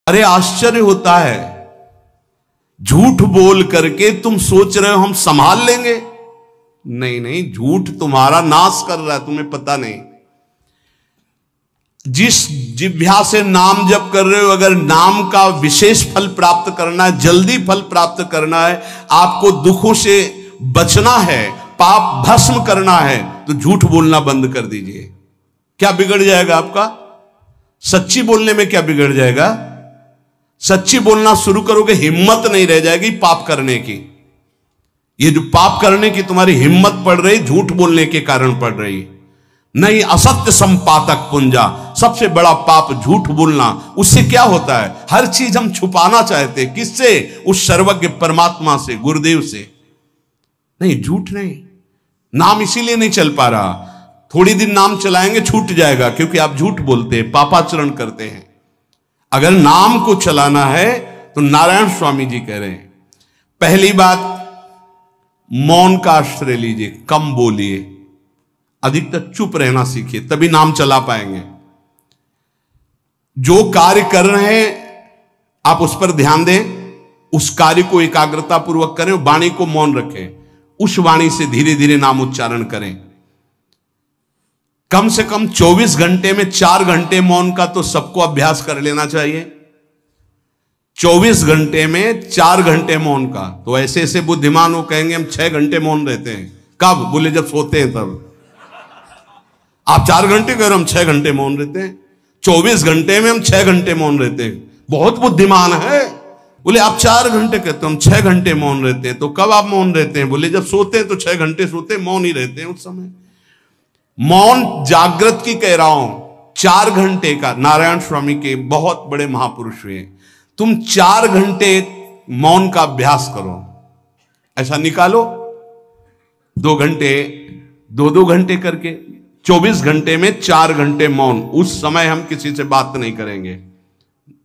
अरे आश्चर्य होता है, झूठ बोल करके तुम सोच रहे हो हम संभाल लेंगे। नहीं नहीं, झूठ तुम्हारा नाश कर रहा है, तुम्हें पता नहीं। जिस जिह्वा से नाम जप कर रहे हो, अगर नाम का विशेष फल प्राप्त करना है, जल्दी फल प्राप्त करना है, आपको दुखों से बचना है, पाप भस्म करना है, तो झूठ बोलना बंद कर दीजिए। क्या बिगड़ जाएगा आपका? सच्ची बोलने में क्या बिगड़ जाएगा? सच्ची बोलना शुरू करोगे, हिम्मत नहीं रह जाएगी पाप करने की। ये जो पाप करने की तुम्हारी हिम्मत पड़ रही, झूठ बोलने के कारण पड़ रही। नहीं, असत्य संपातक पुंजा, सबसे बड़ा पाप झूठ बोलना। उससे क्या होता है? हर चीज हम छुपाना चाहते, किससे? उस सर्वज्ञ परमात्मा से, गुरुदेव से। नहीं, झूठ नहीं। नाम इसीलिए नहीं चल पा रहा, थोड़ी दिन नाम चलाएंगे छूट जाएगा, क्योंकि आप झूठ बोलते हैं, पापाचरण करते हैं। अगर नाम को चलाना है तो नारायण स्वामी जी कह रहे हैं, पहली बात मौन का आश्रय लीजिए, कम बोलिए, अधिकतर चुप रहना सीखिए, तभी नाम चला पाएंगे। जो कार्य कर रहे हैं आप उस पर ध्यान दें, उस कार्य को एकाग्रता पूर्वक करें, वाणी को मौन रखें, उस वाणी से धीरे धीरे नाम उच्चारण करें। कम से कम 24 घंटे में 4 घंटे मौन का तो सबको अभ्यास कर लेना चाहिए। 24 घंटे में 4 घंटे मौन का। तो ऐसे ऐसे बुद्धिमान हो कहेंगे हम 6 घंटे मौन रहते हैं। कब? बोले जब सोते हैं तब। आप 4 घंटे कह रहे हम 6 घंटे मौन रहते हैं। 24 घंटे में हम 6 घंटे मौन रहते हैं, बहुत बुद्धिमान है। बोले आप 4 घंटे कहते हो, हम 6 घंटे मौन रहते हैं। तो कब आप मौन रहते हैं? बोले जब सोते हैं तो 6 घंटे सोते हैं, मौन ही रहते हैं उस समय। मौन जागृत की कह रहा हूं, 4 घंटे का। नारायण स्वामी के बहुत बड़े महापुरुष हुए, तुम 4 घंटे मौन का अभ्यास करो, ऐसा निकालो 2 घंटे, 2 घंटे करके 24 घंटे में 4 घंटे मौन। उस समय हम किसी से बात नहीं करेंगे,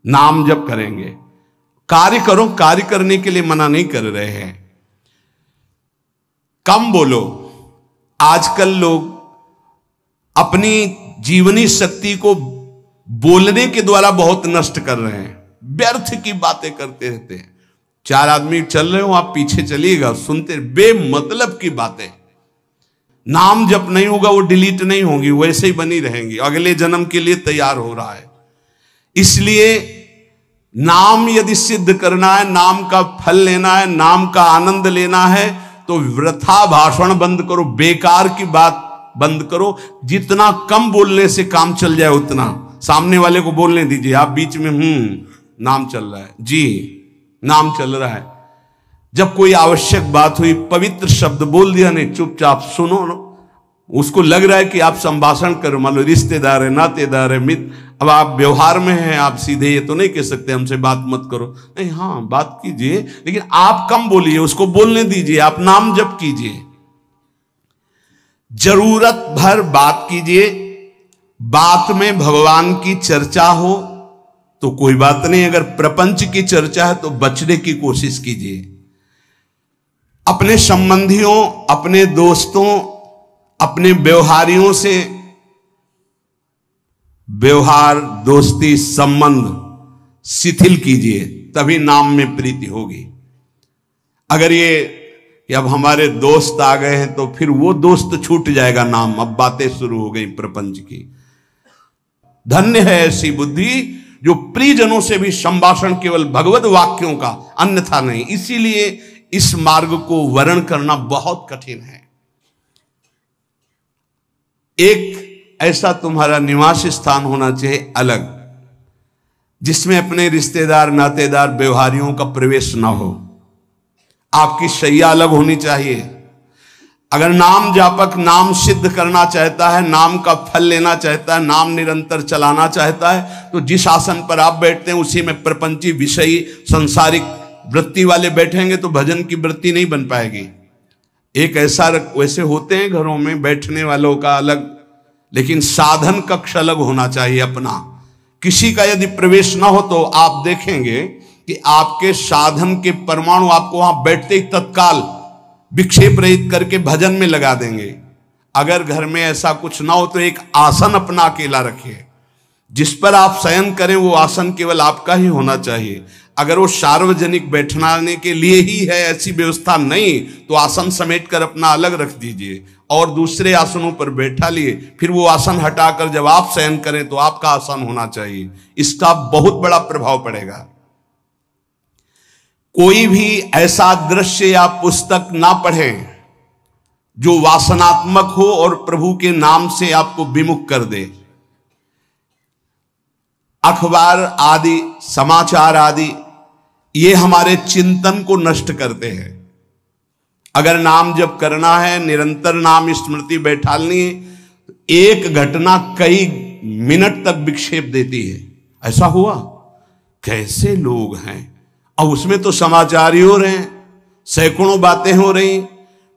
नाम जप करेंगे। कार्य करो, कार्य करने के लिए मना नहीं कर रहे हैं। कम बोलो। आजकल लोग अपनी जीवनी शक्ति को बोलने के द्वारा बहुत नष्ट कर रहे हैं, व्यर्थ की बातें करते रहते हैं। 4 आदमी चल रहे हो, आप पीछे चलिएगा, सुनते, बेमतलब की बातें। नाम जब नहीं होगा वो डिलीट नहीं होंगी, वैसे ही बनी रहेंगी, अगले जन्म के लिए तैयार हो रहा है। इसलिए नाम यदि सिद्ध करना है, नाम का फल लेना है, नाम का आनंद लेना है, तो वृथा भाषण बंद करो, बेकार की बात बंद करो। जितना कम बोलने से काम चल जाए उतना। सामने वाले को बोलने दीजिए, आप बीच में नाम चल रहा है जी, नाम चल रहा है। जब कोई आवश्यक बात हुई, पवित्र शब्द बोल दिया, नहीं चुपचाप सुनो ना। उसको लग रहा है कि आप संभाषण करो, मान लो रिश्तेदार है, नातेदार है, मित्र, अब आप व्यवहार में हैं, आप सीधे ये तो नहीं कह सकते हमसे बात मत करो, नहीं, हाँ बात कीजिए, लेकिन आप कम बोलिए, उसको बोलने दीजिए, आप नाम जप कीजिए, जरूरत भर बात कीजिए। बात में भगवान की चर्चा हो तो कोई बात नहीं, अगर प्रपंच की चर्चा है तो बचने की कोशिश कीजिए। अपने संबंधियों, अपने दोस्तों, अपने व्यवहारियों से व्यवहार, दोस्ती, संबंध शिथिल कीजिए, तभी नाम में प्रीति होगी। अगर ये कि अब हमारे दोस्त आ गए हैं तो फिर वो दोस्त छूट जाएगा नाम, अब बातें शुरू हो गई प्रपंच की। धन्य है ऐसी बुद्धि जो प्रियजनों से भी संभाषण केवल भगवत वाक्यों का, अन्यथा नहीं। इसीलिए इस मार्ग को वर्ण करना बहुत कठिन है। एक ऐसा तुम्हारा निवास स्थान होना चाहिए अलग, जिसमें अपने रिश्तेदार, नातेदार, व्यवहारियों का प्रवेश ना हो। आपकी शैया अलग होनी चाहिए। अगर नाम जापक नाम सिद्ध करना चाहता है, नाम का फल लेना चाहता है, नाम निरंतर चलाना चाहता है, तो जिस आसन पर आप बैठते हैं उसी में प्रपंची, विषयी, संसारिक वृत्ति वाले बैठेंगे तो भजन की वृत्ति नहीं बन पाएगी। एक ऐसा, वैसे होते हैं घरों में बैठने वालों का अलग, लेकिन साधन कक्ष अलग होना चाहिए अपना। किसी का यदि प्रवेश ना हो तो आप देखेंगे कि आपके साधन के परमाणु आपको वहां बैठते ही तत्काल विक्षेप रहित करके भजन में लगा देंगे। अगर घर में ऐसा कुछ ना हो तो एक आसन अपना अकेला रखिए, जिस पर आप शयन करें वो आसन केवल आपका ही होना चाहिए। अगर वो सार्वजनिक बैठने के लिए ही है, ऐसी व्यवस्था नहीं, तो आसन समेट कर अपना अलग रख दीजिए और दूसरे आसनों पर बैठा लिए, फिर वो आसन हटाकर जब आप शयन करें तो आपका आसन होना चाहिए। इसका बहुत बड़ा प्रभाव पड़ेगा। कोई भी ऐसा दृश्य या पुस्तक ना पढ़ें जो वासनात्मक हो और प्रभु के नाम से आपको विमुख कर दे। अखबार आदि, समाचार आदि, ये हमारे चिंतन को नष्ट करते हैं। अगर नाम जप करना है, निरंतर नाम स्मृति बैठालनी है, एक घटना कई मिनट तक विक्षेप देती है। ऐसा हुआ, कैसे लोग हैं, अब उसमें तो समाचार ही हो रहे हैं, सैकड़ों बातें हो रही,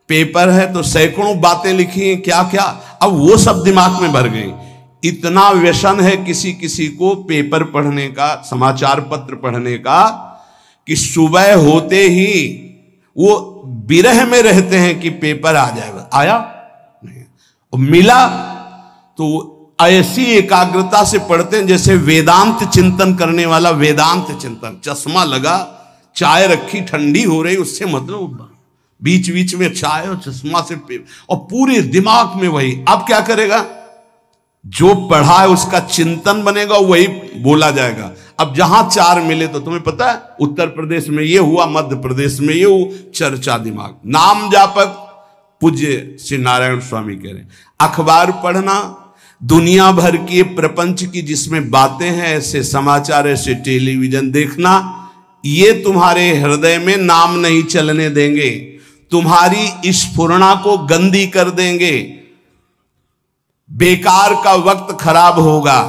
पेपर है तो सैकड़ों बातें लिखी हैं, क्या क्या, अब वो सब दिमाग में भर गई। इतना व्यसन है किसी किसी को पेपर पढ़ने का, समाचार पत्र पढ़ने का, कि सुबह होते ही वो विरह में रहते हैं कि पेपर आ जाएगा। आया नहीं, और मिला तो ऐसी एकाग्रता से पढ़ते हैं जैसे वेदांत चिंतन करने वाला वेदांत चिंतन। चश्मा लगा, चाय रखी, ठंडी हो रही, उससे मतलब बीच बीच में चाय और चश्मा से और पूरे दिमाग में वही। अब क्या करेगा, जो पढ़ा है उसका चिंतन बनेगा, वही बोला जाएगा। अब जहां चार मिले तो तुम्हें पता है, उत्तर प्रदेश में ये हुआ, मध्य प्रदेश में ये हुआ, चर्चा दिमाग। नाम जापक पूज्य श्री नारायण स्वामी कह रहे हैं, अखबार पढ़ना, दुनिया भर के प्रपंच की जिसमें बातें हैं, ऐसे समाचार, ऐसे टेलीविजन देखना, ये तुम्हारे हृदय में नाम नहीं चलने देंगे, तुम्हारी स्फुरणा को गंदी कर देंगे, बेकार का वक्त खराब होगा।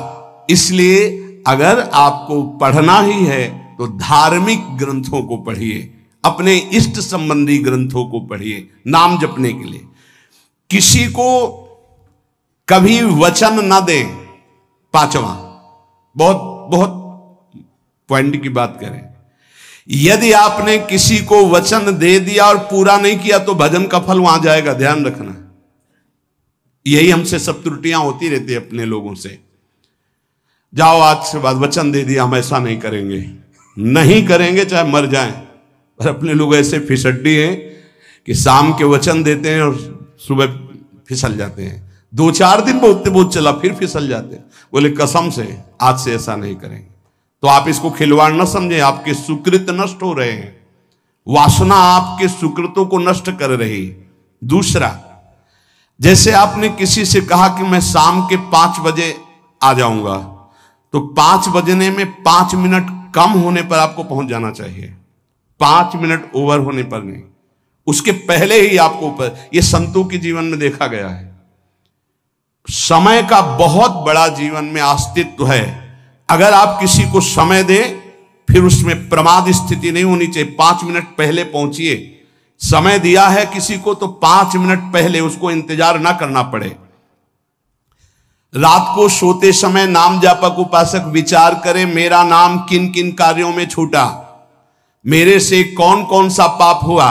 इसलिए अगर आपको पढ़ना ही है तो धार्मिक ग्रंथों को पढ़िए, अपने इष्ट संबंधी ग्रंथों को पढ़िए नाम जपने के लिए। किसी को कभी वचन न दें। पांचवा, बहुत बहुत पॉइंट की बात करें, यदि आपने किसी को वचन दे दिया और पूरा नहीं किया तो भजन का फल वहां जाएगा, ध्यान रखना। यही हमसे सब त्रुटियां होती रहती है अपने लोगों से। जाओ आज से बाद वचन दे दिया, हम ऐसा नहीं करेंगे, नहीं करेंगे चाहे मर जाएं। और अपने लोग ऐसे फिसड्डी हैं कि शाम के वचन देते हैं और सुबह फिसल जाते हैं। 2-4 दिन बहुत चला, फिर फिसल जाते हैं। बोले कसम से आज से ऐसा नहीं करेंगे। तो आप इसको खिलवाड़ न समझें, आपके सुकृत नष्ट हो रहे हैं, वासना आपके सुकृतों को नष्ट कर रही। दूसरा, जैसे आपने किसी से कहा कि मैं शाम के 5 बजे आ जाऊंगा, तो 5 बजने में 5 मिनट कम होने पर आपको पहुंच जाना चाहिए, 5 मिनट ओवर होने पर नहीं, उसके पहले ही आपको ऊपर। यह संतों के जीवन में देखा गया है। समय का बहुत बड़ा जीवन में अस्तित्व है। अगर आप किसी को समय दें, फिर उसमें प्रमाद स्थिति नहीं होनी चाहिए। 5 मिनट पहले पहुंचिए। समय दिया है किसी को तो 5 मिनट पहले उसको इंतजार ना करना पड़े। रात को सोते समय नाम जापक उपासक विचार करें, मेरा नाम किन किन कार्यों में छूटा, मेरे से कौन कौन सा पाप हुआ,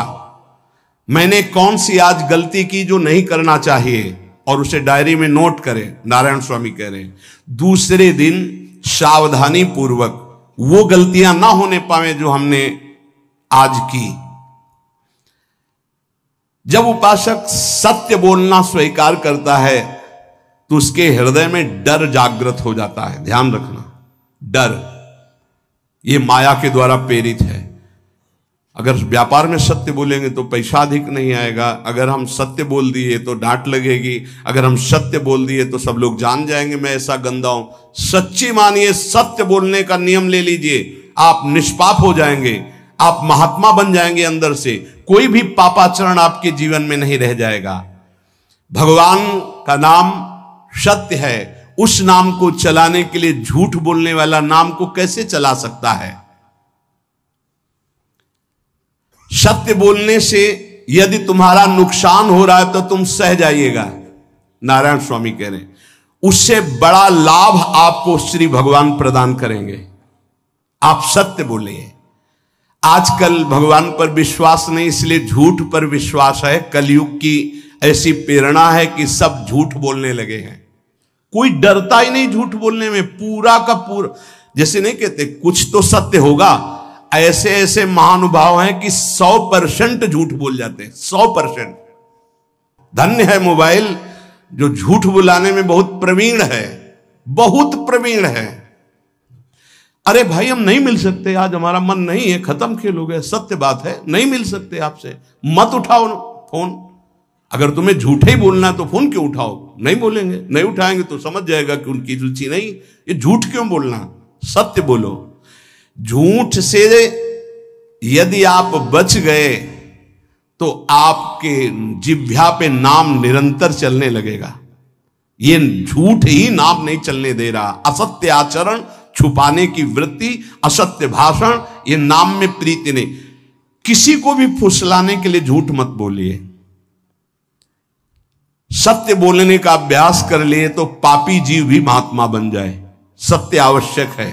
मैंने कौन सी आज गलती की जो नहीं करना चाहिए, और उसे डायरी में नोट करें। नारायण स्वामी कह रहे हैं दूसरे दिन सावधानी पूर्वक वो गलतियां ना होने पावे जो हमने आज की। जब उपासक सत्य बोलना स्वीकार करता है तो उसके हृदय में डर जागृत हो जाता है। ध्यान रखना, डर ये माया के द्वारा प्रेरित है। अगर व्यापार में सत्य बोलेंगे तो पैसा अधिक नहीं आएगा, अगर हम सत्य बोल दिए तो डांट लगेगी, अगर हम सत्य बोल दिए तो सब लोग जान जाएंगे मैं ऐसा गंदा हूं। सच्ची मानिए, सत्य बोलने का नियम ले लीजिए, आप निष्पाप हो जाएंगे, आप महात्मा बन जाएंगे अंदर से। कोई भी पापाचरण आपके जीवन में नहीं रह जाएगा। भगवान का नाम सत्य है, उस नाम को चलाने के लिए झूठ बोलने वाला नाम को कैसे चला सकता है। सत्य बोलने से यदि तुम्हारा नुकसान हो रहा है तो तुम सह जाइएगा। नारायण स्वामी कह रहे हैं उससे बड़ा लाभ आपको श्री भगवान प्रदान करेंगे। आप सत्य बोलिए। आजकल भगवान पर विश्वास नहीं, इसलिए झूठ पर विश्वास है। कलयुग की ऐसी प्रेरणा है कि सब झूठ बोलने लगे हैं। कोई डरता ही नहीं झूठ बोलने में, पूरा का पूरा। जैसे नहीं कहते कुछ तो सत्य होगा, ऐसे ऐसे महानुभाव हैं कि 100% झूठ बोल जाते हैं, 100%। धन्य है मोबाइल जो झूठ बुलाने में बहुत प्रवीण है, बहुत प्रवीण है। अरे भाई हम नहीं मिल सकते, आज हमारा मन नहीं है, खत्म खेल हो गया, सत्य बात है, नहीं मिल सकते आपसे, मत उठाओ फोन। अगर तुम्हें झूठे ही बोलना है तो फोन क्यों उठाओ? नहीं बोलेंगे, नहीं उठाएंगे तो समझ जाएगा कि उनकी रुचि नहीं। ये झूठ क्यों बोलना, सत्य बोलो। झूठ से यदि आप बच गए तो आपके जिह्वा पे नाम निरंतर चलने लगेगा। ये झूठ ही नाम नहीं चलने दे रहा। असत्य आचरण, छुपाने की वृत्ति, असत्य भाषण, ये नाम में प्रीति नहीं। किसी को भी फुसलाने के लिए झूठ मत बोलिए। सत्य बोलने का अभ्यास कर लिए तो पापी जीव भी महात्मा बन जाए। सत्य आवश्यक है।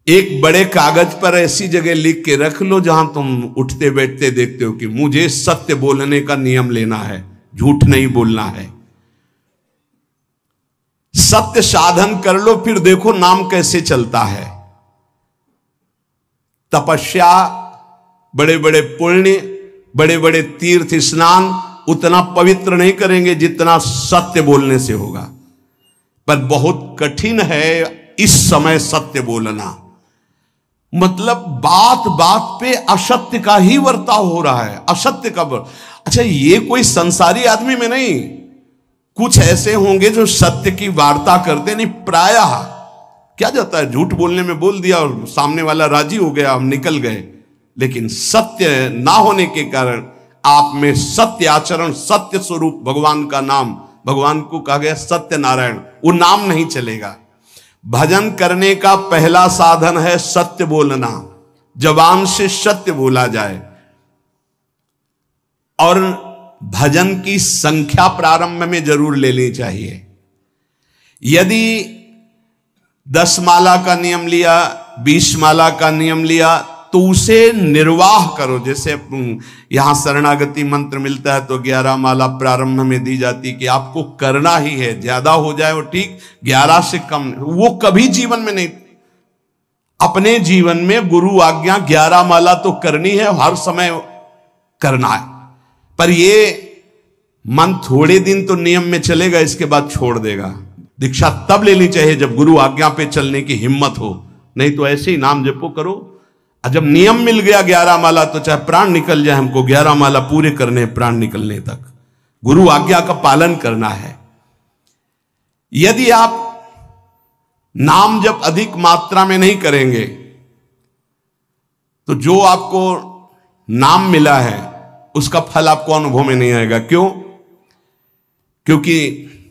एक बड़े कागज पर ऐसी जगह लिख के रख लो जहां तुम उठते बैठते देखते हो कि मुझे सत्य बोलने का नियम लेना है, झूठ नहीं बोलना है। सत्य साधन कर लो, फिर देखो नाम कैसे चलता है। तपस्या, बड़े बड़े पुण्य, बड़े बड़े तीर्थ स्नान उतना पवित्र नहीं करेंगे जितना सत्य बोलने से होगा। पर बहुत कठिन है इस समय सत्य बोलना। मतलब बात बात पे असत्य का ही वर्ताव हो रहा है, असत्य का अच्छा, ये कोई संसारी आदमी में नहीं, कुछ ऐसे होंगे जो सत्य की वार्ता करते नहीं। प्रायः क्या जाता है, झूठ बोलने में बोल दिया और सामने वाला राजी हो गया, हम निकल गए। लेकिन सत्य ना होने के कारण आप में सत्य आचरण, सत्य स्वरूप भगवान का नाम, भगवान को कहा गया सत्य नारायण, वो नाम नहीं चलेगा। भजन करने का पहला साधन है सत्य बोलना, जबान से सत्य बोला जाए। और भजन की संख्या प्रारंभ में जरूर लेनी चाहिए। यदि 10 माला का नियम लिया, 20 माला का नियम लिया, तो उसे निर्वाह करो। जैसे यहां शरणागति मंत्र मिलता है तो 11 माला प्रारंभ में दी जाती कि आपको करना ही है, ज्यादा हो जाए वो ठीक, 11 से कम वो कभी जीवन में नहीं। अपने जीवन में गुरु आज्ञा 11 माला तो करनी है, हर समय करना है। पर ये मन थोड़े दिन तो नियम में चलेगा, इसके बाद छोड़ देगा। दीक्षा तब लेनी चाहिए जब गुरु आज्ञा पे चलने की हिम्मत हो, नहीं तो ऐसे ही नाम जपो करो। जब नियम मिल गया 11 माला तो चाहे प्राण निकल जाए, हमको 11 माला पूरे करने, प्राण निकलने तक गुरु आज्ञा का पालन करना है। यदि आप नाम जप अधिक मात्रा में नहीं करेंगे तो जो आपको नाम मिला है उसका फल आपको अनुभव में नहीं आएगा। क्यों? क्योंकि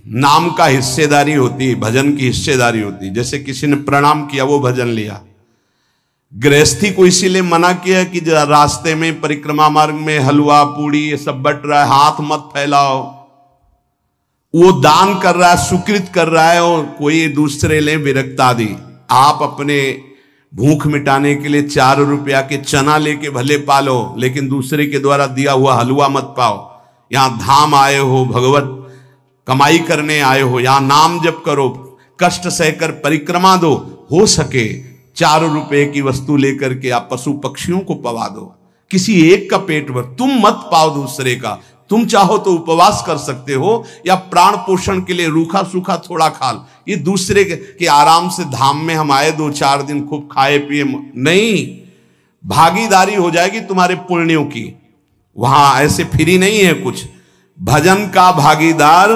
नाम का हिस्सेदारी होती, भजन की हिस्सेदारी होती। जैसे किसी ने प्रणाम किया, वो भजन लिया। गृहस्थी को इसीलिए मना किया कि रास्ते में परिक्रमा मार्ग में हलवा पूड़ी ये सब बट रहा है, हाथ मत फैलाओ। वो दान कर रहा है, सुकृत कर रहा है, और कोई दूसरे ले विरक्त आदि। आप अपने भूख मिटाने के लिए 4 रुपया के चना लेके भले पालो, लेकिन दूसरे के द्वारा दिया हुआ हलवा मत पाओ। यहां धाम आए हो, भगवत कमाई करने आए हो, यहां नाम जप करो, कष्ट सहकर परिक्रमा दो। हो सके 4 रुपए की वस्तु लेकर के आप पशु पक्षियों को पवा दो, किसी एक का पेट भर, तुम मत पाओ दूसरे का। तुम चाहो तो उपवास कर सकते हो, या प्राण पोषण के लिए रूखा सूखा थोड़ा खा लो। ये दूसरे के आराम से धाम में हम आए 2-4 दिन खूब खाए पिए नहीं, भागीदारी हो जाएगी तुम्हारे पुण्यों की। वहां ऐसे फ्री नहीं है कुछ। भजन का भागीदार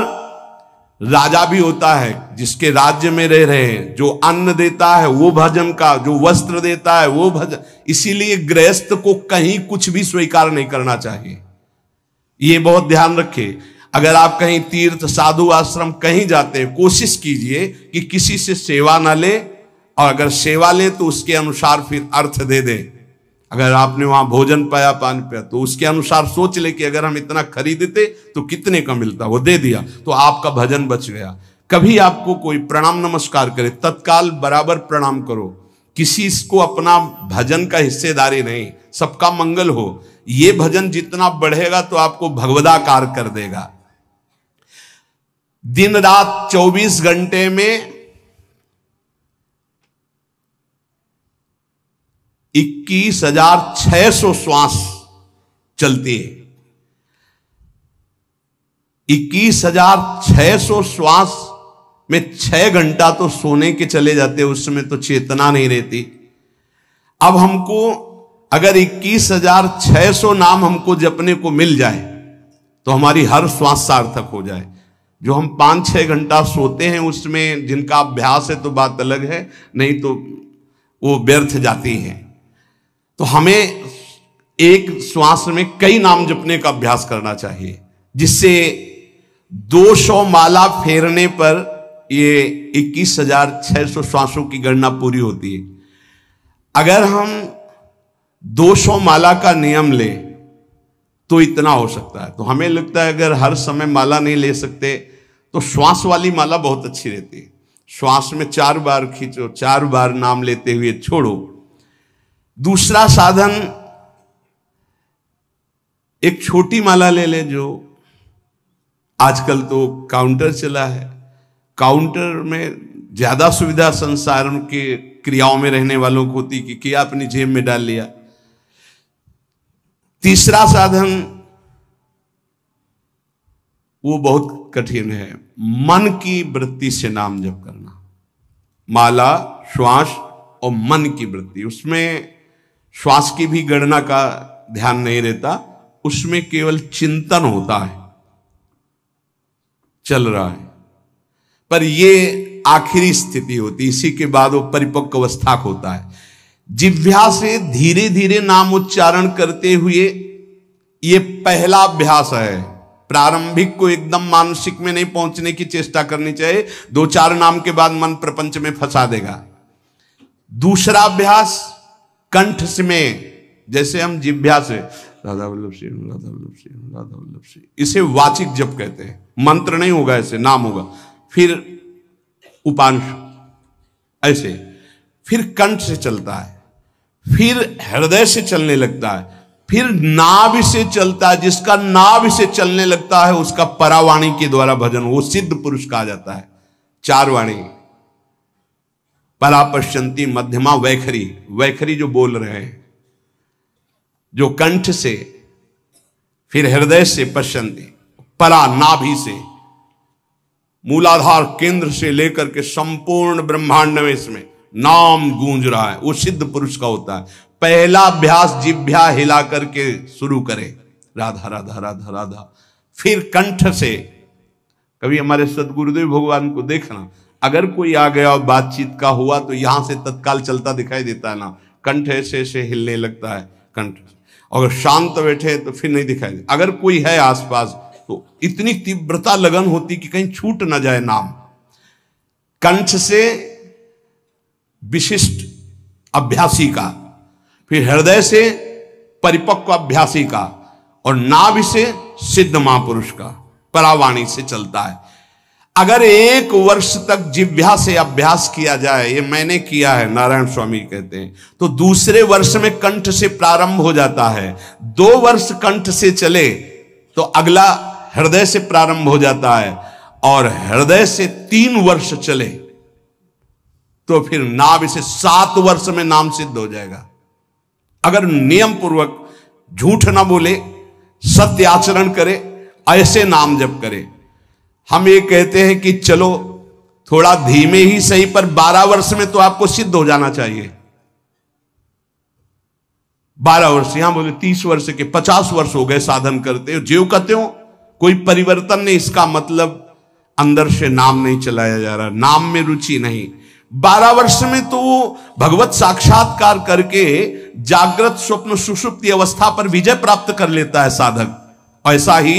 राजा भी होता है, जिसके राज्य में रह रहे हैं। जो अन्न देता है वो भजन का, जो वस्त्र देता है वो भजन। इसीलिए गृहस्थ को कहीं कुछ भी स्वीकार नहीं करना चाहिए, ये बहुत ध्यान रखें। अगर आप कहीं तीर्थ साधु आश्रम कहीं जाते हैं, कोशिश कीजिए कि किसी से सेवा ना ले, और अगर सेवा ले तो उसके अनुसार फिर अर्थ दे दे। अगर आपने वहां भोजन पाया, पान पाया, तो उसके अनुसार सोच ले कि अगर हम इतना खरीदते तो कितने का मिलता, वो दे दिया तो आपका भजन बच गया। कभी आपको कोई प्रणाम नमस्कार करे, तत्काल बराबर प्रणाम करो। किसी को अपना भजन का हिस्सेदारी नहीं, सबका मंगल हो। ये भजन जितना बढ़ेगा तो आपको भगवदाकार कर देगा। दिन रात 24 घंटे में 21,600 श्वास चलती है। 21,600 श्वास में 6 घंटा तो सोने के चले जाते, उस समय तो चेतना नहीं रहती। अब हमको अगर 21,600 नाम हमको जपने को मिल जाए तो हमारी हर श्वास सार्थक हो जाए। जो हम 5-6 घंटा सोते हैं उसमें जिनका अभ्यास है तो बात अलग है, नहीं तो वो व्यर्थ जाती है। तो हमें एक श्वास में कई नाम जपने का अभ्यास करना चाहिए, जिससे 200 माला फेरने पर ये 21,600 श्वासों की गणना पूरी होती है। अगर हम 200 माला का नियम ले तो इतना हो सकता है। तो हमें लगता है अगर हर समय माला नहीं ले सकते तो श्वास वाली माला बहुत अच्छी रहती है। श्वास में 4 बार खींचो, 4 बार नाम लेते हुए छोड़ो। दूसरा साधन, एक छोटी माला ले ले, जो आजकल तो काउंटर चला है। काउंटर में ज्यादा सुविधा संसार के क्रियाओं में रहने वालों को होती कि किया अपनी जेब में डाल लिया। तीसरा साधन वो बहुत कठिन है, मन की वृत्ति से नाम जप करना। माला, श्वास और मन की वृत्ति, उसमें श्वास की भी गणना का ध्यान नहीं रहता, उसमें केवल चिंतन होता है, चल रहा है। पर ये आखिरी स्थिति होती, इसी के बाद वो परिपक्व अवस्था को होता है। जिह्वा से धीरे धीरे नाम उच्चारण करते हुए ये पहला अभ्यास है। प्रारंभिक को एकदम मानसिक में नहीं पहुंचने की चेष्टा करनी चाहिए, 2-4 नाम के बाद मन प्रपंच में फंसा देगा। दूसरा अभ्यास कंठ से में, जैसे हम जिह्वा से राधा वल्लभ श्री राधा वल्लभ श्री राधा वल्लभ श्री, इसे वाचिक जप कहते हैं। मंत्र नहीं होगा, ऐसे नाम होगा। फिर उपांश ऐसे, फिर कंठ से चलता है, फिर हृदय से चलने लगता है, फिर नाभि से चलता है। जिसका नाभि से चलने लगता है उसका परावाणी के द्वारा भजन, वो सिद्ध पुरुष कहा जाता है। 4 वाणी, परा, पश्यंती, मध्यमा, वैखरी। वैखरी जो बोल रहे हैं, जो कंठ से, फिर हृदय से पश्यंती, परा नाभि से, मूलाधार केंद्र से लेकर के संपूर्ण ब्रह्मांड में इसमें नाम गूंज रहा है, वो सिद्ध पुरुष का होता है। पहला अभ्यास जिह्वा हिला करके शुरू करें, राधा राधा राधा राधा। फिर कंठ से, कभी हमारे सदगुरुदेव भगवान को देखना, अगर कोई आ गया और बातचीत का हुआ तो यहां से तत्काल चलता दिखाई देता है ना, कंठ ऐसे ऐसे हिलने लगता है कंठ। अगर शांत बैठे तो फिर नहीं दिखाई दे। अगर कोई है आसपास तो इतनी तीव्रता लगन होती कि कहीं छूट ना जाए नाम। कंठ से विशिष्ट अभ्यासी का, फिर हृदय से परिपक्व अभ्यासी का, और नाभि से सिद्ध महापुरुष का, परावाणी से चलता है। अगर 1 वर्ष तक जिह्वा से अभ्यास किया जाए, ये मैंने किया है, नारायण स्वामी कहते हैं, तो दूसरे वर्ष में कंठ से प्रारंभ हो जाता है। 2 वर्ष कंठ से चले तो अगला हृदय से प्रारंभ हो जाता है, और हृदय से 3 वर्ष चले तो फिर नाभि से 7 वर्ष में नाम सिद्ध हो जाएगा। अगर नियम पूर्वक झूठ ना बोले, सत्य आचरण करे, ऐसे नाम जप करे। हम ये कहते हैं कि चलो थोड़ा धीमे ही सही, पर 12 वर्ष में तो आपको सिद्ध हो जाना चाहिए। 12 वर्ष, यहां बोले 30 वर्ष के 50 वर्ष हो गए साधन करते हो, ज्यों कहते हो कोई परिवर्तन नहीं। इसका मतलब अंदर से नाम नहीं चलाया जा रहा, नाम में रुचि नहीं। 12 वर्ष में तो भगवत साक्षात्कार करके जागृत स्वप्न सुषुप्ति अवस्था पर विजय प्राप्त कर लेता है साधक। ऐसा ही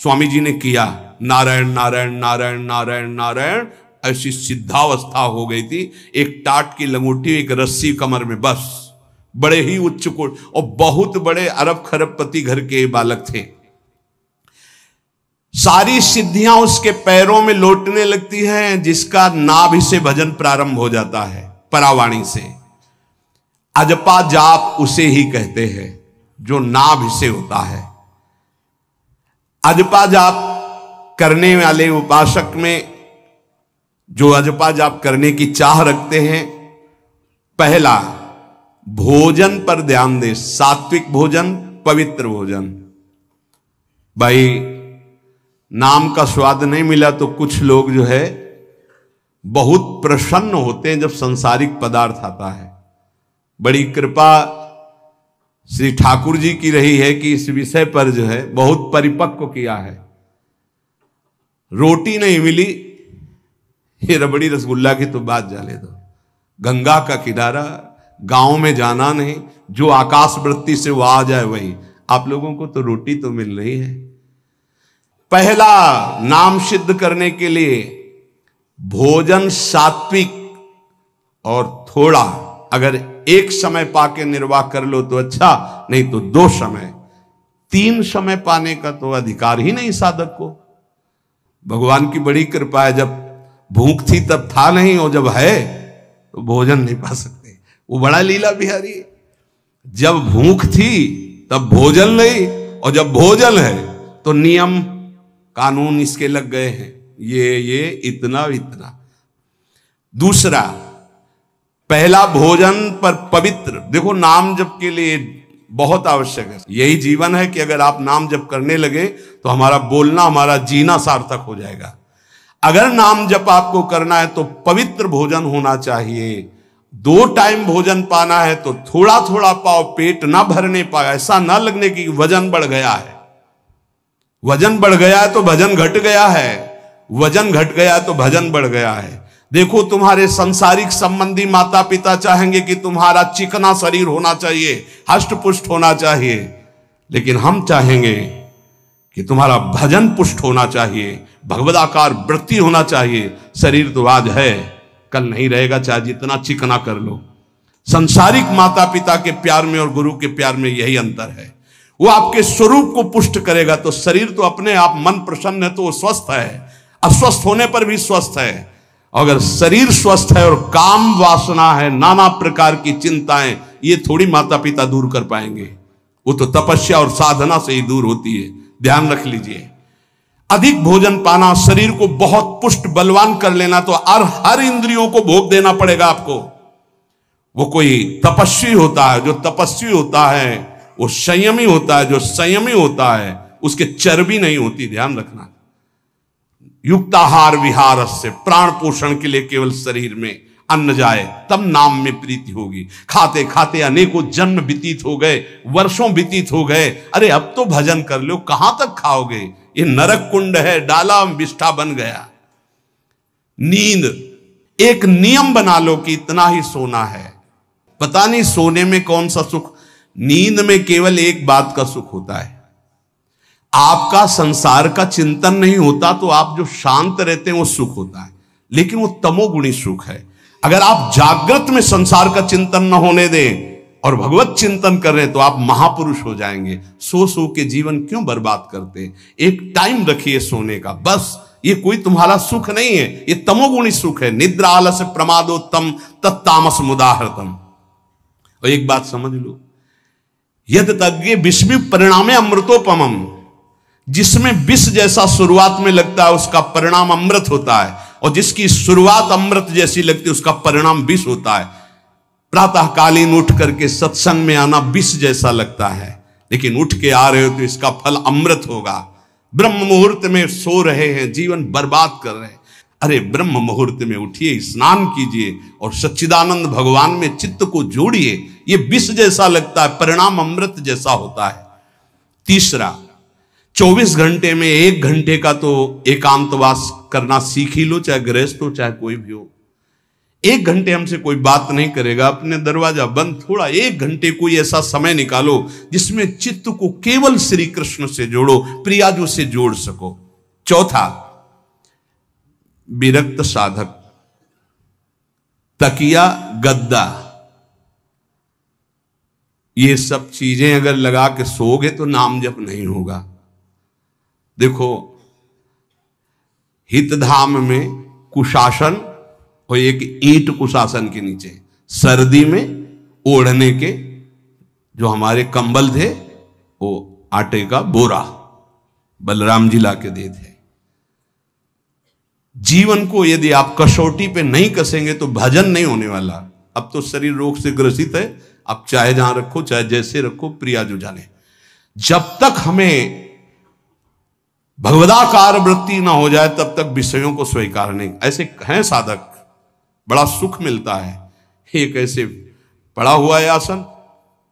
स्वामी जी ने किया। नारायण नारायण नारायण नारायण नारायण, ऐसी सिद्धावस्था हो गई थी। एक टाट की लंगोटी, एक रस्सी कमर में, बस। बड़े ही उच्च कोट और बहुत बड़े अरब खरबपति घर के बालक थे। सारी सिद्धियां उसके पैरों में लौटने लगती हैं, जिसका नाभि से भजन प्रारंभ हो जाता है, परावाणी से। अजपा जाप उसे ही कहते हैं जो नाभि से होता है। अजपा जाप करने वाले उपासक में जो अजपा जाप करने की चाह रखते हैं, पहला भोजन पर ध्यान दे, सात्विक भोजन, पवित्र भोजन। भाई नाम का स्वाद नहीं मिला तो कुछ लोग जो है बहुत प्रसन्न होते हैं जब संसारिक पदार्थ आता है। बड़ी कृपा श्री ठाकुर जी की रही है कि इस विषय पर जो है बहुत परिपक्व किया है। रोटी नहीं मिली, ये रबड़ी रसगुल्ला की तो बात जाने दो। गंगा का किनारा, गांव में जाना नहीं, जो आकाश वृत्ति से वो आ जाए वही। आप लोगों को तो रोटी तो मिल रही है। पहला नाम सिद्ध करने के लिए भोजन सात्विक और थोड़ा, अगर एक समय पाके निर्वाह कर लो तो अच्छा, नहीं तो 2 समय, 3 समय पाने का तो अधिकार ही नहीं साधक को। भगवान की बड़ी कृपा है, जब भूख थी तब था नहीं, और जब है तो भोजन नहीं पा सकते। वो बड़ा लीला बिहारी है। जब भूख थी तब भोजन नहीं, और जब भोजन है तो नियम कानून इसके लग गए हैं, ये इतना इतना। दूसरा, पहला भोजन पर पवित्र। देखो नाम जप के लिए बहुत आवश्यक है, यही जीवन है कि अगर आप नाम जप करने लगे तो हमारा बोलना, हमारा जीना सार्थक हो जाएगा। अगर नाम जप आपको करना है तो पवित्र भोजन होना चाहिए। 2 टाइम भोजन पाना है तो थोड़ा थोड़ा पाओ, पेट ना भरने पाए, ऐसा ना लगने की वजन बढ़ गया है। वजन बढ़ गया है तो भजन घट गया है, वजन घट गया है तो भजन बढ़ गया है। देखो तुम्हारे संसारिक संबंधी माता पिता चाहेंगे कि तुम्हारा चिकना शरीर होना चाहिए, हष्ट पुष्ट होना चाहिए, लेकिन हम चाहेंगे कि तुम्हारा भजन पुष्ट होना चाहिए, भगवदाकार वृत्ति होना चाहिए। शरीर तो आज है, कल नहीं रहेगा, चाहे जितना चिकना कर लो। संसारिक माता पिता के प्यार में और गुरु के प्यार में यही अंतर है। वो आपके स्वरूप को पुष्ट करेगा तो शरीर तो अपने आप, मन प्रसन्न है तो वो स्वस्थ है, अस्वस्थ होने पर भी स्वस्थ है। अगर शरीर स्वस्थ है और काम वासना है, नाना प्रकार की चिंताएं, ये थोड़ी माता पिता दूर कर पाएंगे। वो तो तपस्या और साधना से ही दूर होती है, ध्यान रख लीजिए। अधिक भोजन पाना, शरीर को बहुत पुष्ट बलवान कर लेना, तो हर इंद्रियों को भोग देना पड़ेगा आपको। वो कोई तपस्वी होता है, जो तपस्वी होता है वो संयमी होता है, जो संयमी होता है उसके चर्बी नहीं होती, ध्यान रखना। युक्ताहार विहार से, प्राण पोषण के लिए केवल शरीर में अन्न जाए तब नाम में प्रीति होगी। खाते खाते अनेकों जन्म व्यतीत हो गए, वर्षों व्यतीत हो गए, अरे अब तो भजन कर लो, कहां तक खाओगे? ये नरक कुंड है, डाला विष्ठा बन गया। नींद, एक नियम बना लो कि इतना ही सोना है। पता नहीं सोने में कौन सा सुख, नींद में केवल एक बात का सुख होता है, आपका संसार का चिंतन नहीं होता, तो आप जो शांत रहते हैं वो सुख होता है, लेकिन वो तमोगुणी सुख है। अगर आप जागृत में संसार का चिंतन न होने दें और भगवत चिंतन कर रहे हैं तो आप महापुरुष हो जाएंगे। सो सो के जीवन क्यों बर्बाद करते हैं? एक टाइम रखिए सोने का, बस। ये कोई तुम्हारा सुख नहीं है, ये तमोगुणी सुख है। निद्रा आलस्य प्रमादोत्तम तत्तामस मुदाहृतम। और एक बात समझ लो, यद तज्ञे विस्मि परिणामे अमृतोपमम, जिसमें विष जैसा शुरुआत में लगता है उसका परिणाम अमृत होता है, और जिसकी शुरुआत अमृत जैसी लगती है उसका परिणाम विष होता है। प्रातःकालीन उठ करके सत्संग में आना विष जैसा लगता है, लेकिन उठ के आ रहे हो तो इसका फल अमृत होगा। ब्रह्म मुहूर्त में सो रहे हैं, जीवन बर्बाद कर रहे हैं, अरे ब्रह्म मुहूर्त में उठिए, स्नान कीजिए और सच्चिदानंद भगवान में चित्त को जोड़िए। ये विष जैसा लगता है, परिणाम अमृत जैसा होता है। तीसरा, 24 घंटे में 1 घंटे का तो एकांतवास करना सीख ही लो, चाहे गृहस्थ हो चाहे कोई भी हो। 1 घंटे हमसे कोई बात नहीं करेगा, अपने दरवाजा बंद, थोड़ा 1 घंटे कोई ऐसा समय निकालो जिसमें चित्त को केवल श्री कृष्ण से जोड़ो, प्रियाजू से जोड़ सको। चौथा, विरक्त साधक, तकिया गद्दा, ये सब चीजें अगर लगा के सोओगे तो नाम जप नहीं होगा। देखो, हितधाम में कुशासन और एक ईंट कुशासन के नीचे, सर्दी में ओढ़ने के जो हमारे कंबल थे वो आटे का बोरा बलराम जी ला के दे थे। जीवन को यदि आप कसौटी पे नहीं कसेंगे तो भजन नहीं होने वाला। अब तो शरीर रोग से ग्रसित है, आप चाहे जहां रखो चाहे जैसे रखो, प्रिया जो जाने। जब तक हमें भगवदाकार वृत्ति ना हो जाए तब तक विषयों को स्वीकार नहीं। ऐसे हैं साधक, बड़ा सुख मिलता है। एक ऐसे पड़ा हुआ है आसन,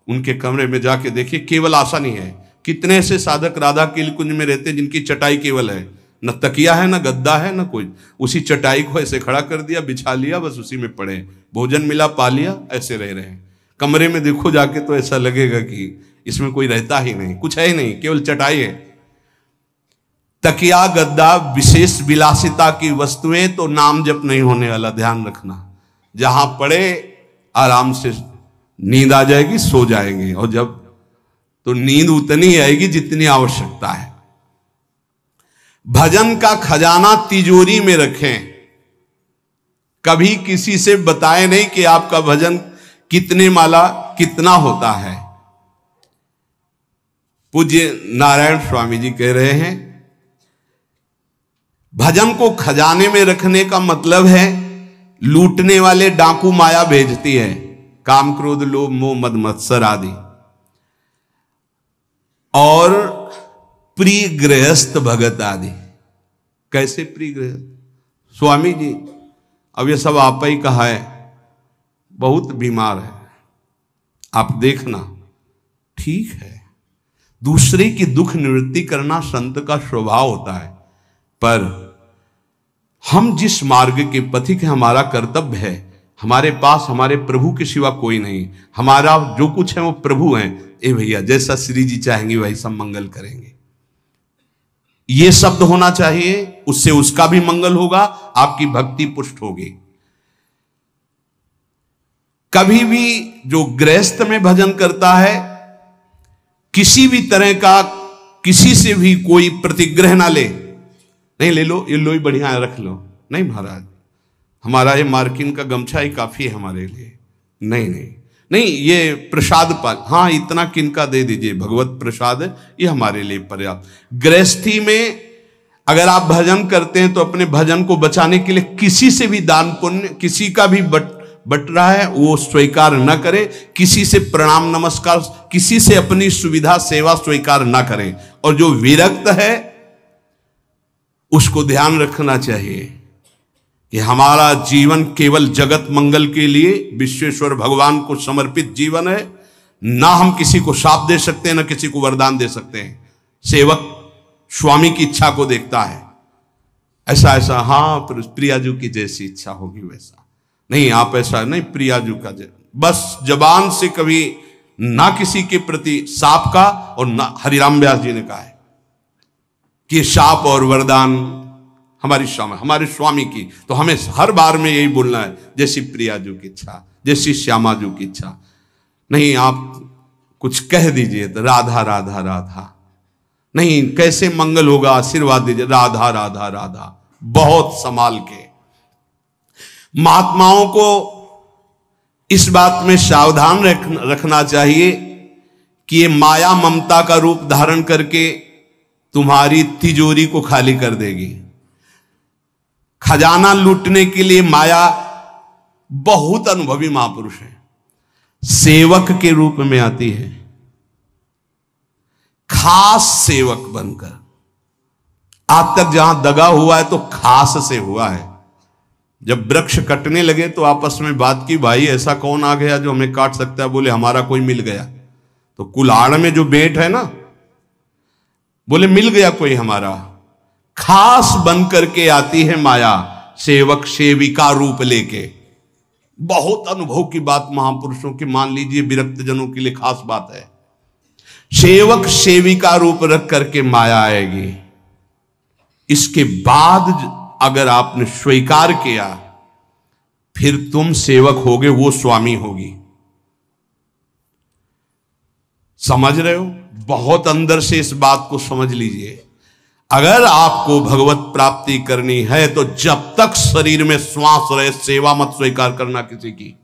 उनके कमरे में जाके देखिए, केवल आसन ही है। कितने ऐसे साधक राधा के कुंज में रहते हैं जिनकी चटाई केवल है, न तकिया है, न गद्दा है, न कोई। उसी चटाई को ऐसे खड़ा कर दिया, बिछा लिया, बस उसी में पड़े, भोजन मिला पा लिया, ऐसे रह रहे हैं। कमरे में देखो जाके तो ऐसा लगेगा कि इसमें कोई रहता ही नहीं, कुछ है ही नहीं, केवल चटाई है। तकिया गद्दा विशेष विलासिता की वस्तुएं तो नाम जप नहीं होने वाला, ध्यान रखना। जहां पड़े आराम से नींद आ जाएगी, सो जाएंगे, और जब तो नींद उतनी आएगी जितनी आवश्यकता है। भजन का खजाना तिजोरी में रखें, कभी किसी से बताएं नहीं कि आपका भजन कितने माला कितना होता है। पूज्य नारायण स्वामी जी कह रहे हैं, भजन को खजाने में रखने का मतलब है लूटने वाले डाकू माया भेजती है, काम क्रोध लोभ मोह मद मत्सर आदि, और प्रिय गृहस्थ भगत आदि। कैसे प्रिय गृहस्थ? स्वामी जी अब ये सब आप ही कहा है, बहुत बीमार है, आप देखना। ठीक है, दूसरे की दुख निवृत्ति करना संत का स्वभाव होता है, पर हम जिस मार्ग के पथिक है, हमारा कर्तव्य है। हमारे पास हमारे प्रभु के सिवा कोई नहीं, हमारा जो कुछ है वो प्रभु हैं। ए भैया, जैसा श्री जी चाहेंगे वही सब मंगल करेंगे, ये शब्द होना चाहिए, उससे उसका भी मंगल होगा, आपकी भक्ति पुष्ट होगी। कभी भी जो गृहस्थ में भजन करता है, किसी भी तरह का किसी से भी कोई प्रतिग्रह ना ले। नहीं ले लो, ये लो ही बढ़िया है, रख लो। नहीं महाराज, हमारा ये मार्किन का गमछा ही काफी है हमारे लिए। नहीं नहीं नहीं, ये प्रसाद पाल, हाँ इतना किनका दे दीजिए, भगवत प्रसाद है, ये हमारे लिए पर्याप्त। गृहस्थी में अगर आप भजन करते हैं तो अपने भजन को बचाने के लिए किसी से भी दान पुण्य, किसी का भी बट रहा है वो स्वीकार न करें, किसी से प्रणाम नमस्कार, किसी से अपनी सुविधा सेवा स्वीकार न करें। और जो विरक्त है उसको ध्यान रखना चाहिए कि हमारा जीवन केवल जगत मंगल के लिए विश्वेश्वर भगवान को समर्पित जीवन है। ना हम किसी को शाप दे सकते हैं, ना किसी को वरदान दे सकते हैं। सेवक स्वामी की इच्छा को देखता है, ऐसा ऐसा, हाँ प्रियाजू की जैसी इच्छा होगी वैसा। नहीं, आप ऐसा नहीं, प्रियाजू का बस जबान से कभी ना किसी के प्रति शाप का, और ना हरिराम व्यास जी ने कहा है कि शाप और वरदान हमारे स्वामी की, तो हमें हर बार में यही बोलना है, जैसी प्रियाजू की इच्छा, जैसी श्यामाजू की इच्छा। नहीं, आप कुछ कह दीजिए तो राधा राधा राधा, नहीं कैसे मंगल होगा, आशीर्वाद दीजिए राधा राधा राधा, बहुत संभाल के। महात्माओं को इस बात में सावधान रखना चाहिए कि ये माया ममता का रूप धारण करके तुम्हारी तिजोरी को खाली कर देगी। खजाना लूटने के लिए माया बहुत अनुभवी महापुरुष है, सेवक के रूप में आती है, खास सेवक बनकर। आज तक जहां दगा हुआ है तो खास से हुआ है। जब वृक्ष कटने लगे तो आपस में बात की, भाई ऐसा कौन आ गया जो हमें काट सकता है? बोले हमारा कोई मिल गया। तो कुल्हाड़ में जो बेट है ना, बोले मिल गया कोई हमारा। खास बन करके आती है माया, सेवक सेविका रूप लेके। बहुत अनुभव की बात महापुरुषों की, मान लीजिए विरक्त जनों के लिए खास बात है। सेवक सेविका रूप रख करके माया आएगी। इसके बाद अगर आपने स्वीकार किया, फिर तुम सेवक होगे, वो स्वामी होगी। समझ रहे हो? बहुत अंदर से इस बात को समझ लीजिए। अगर आपको भगवत प्राप्ति करनी है तो जब तक शरीर में श्वास रहे, सेवा मत स्वीकार करना किसी की।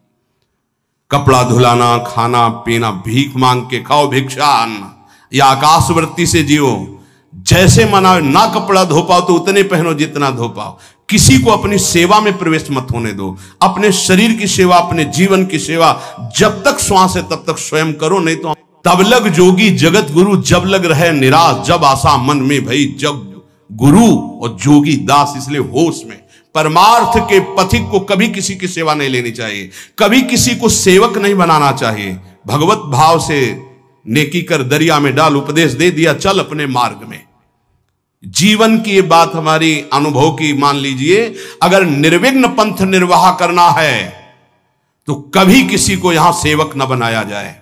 कपड़ा धुलाना, खाना पीना, भीख मांग के खाओ, भिक्षा अन्न, या आकाशवृत्ति से जियो। जैसे मना, ना कपड़ा धो पाओ तो उतने पहनो जितना धो पाओ। किसी को अपनी सेवा में प्रवेश मत होने दो। अपने शरीर की सेवा, अपने जीवन की सेवा जब तक श्वास है तब तक स्वयं करो, नहीं तो तब लग जोगी जगत गुरु, जब लग रहे निराश, जब आशा मन में भई, जब गुरु और जोगी दास। इसलिए होश में परमार्थ के पथिक को कभी किसी की सेवा नहीं लेनी चाहिए, कभी किसी को सेवक नहीं बनाना चाहिए। भगवत भाव से नेकी कर दरिया में डाल, उपदेश दे दिया चल अपने मार्ग में। जीवन की ये बात हमारी अनुभव की मान लीजिए। अगर निर्विघ्न पंथ निर्वाह करना है तो कभी किसी को यहां सेवक न बनाया जाए।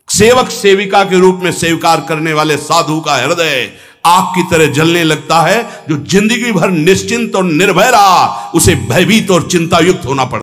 सेवक सेविका के रूप में स्वीकार करने वाले साधु का हृदय आग की तरह जलने लगता है। जो जिंदगी भर निश्चिंत और निर्भय रहा, उसे भयभीत और चिंतायुक्त होना पड़ता है।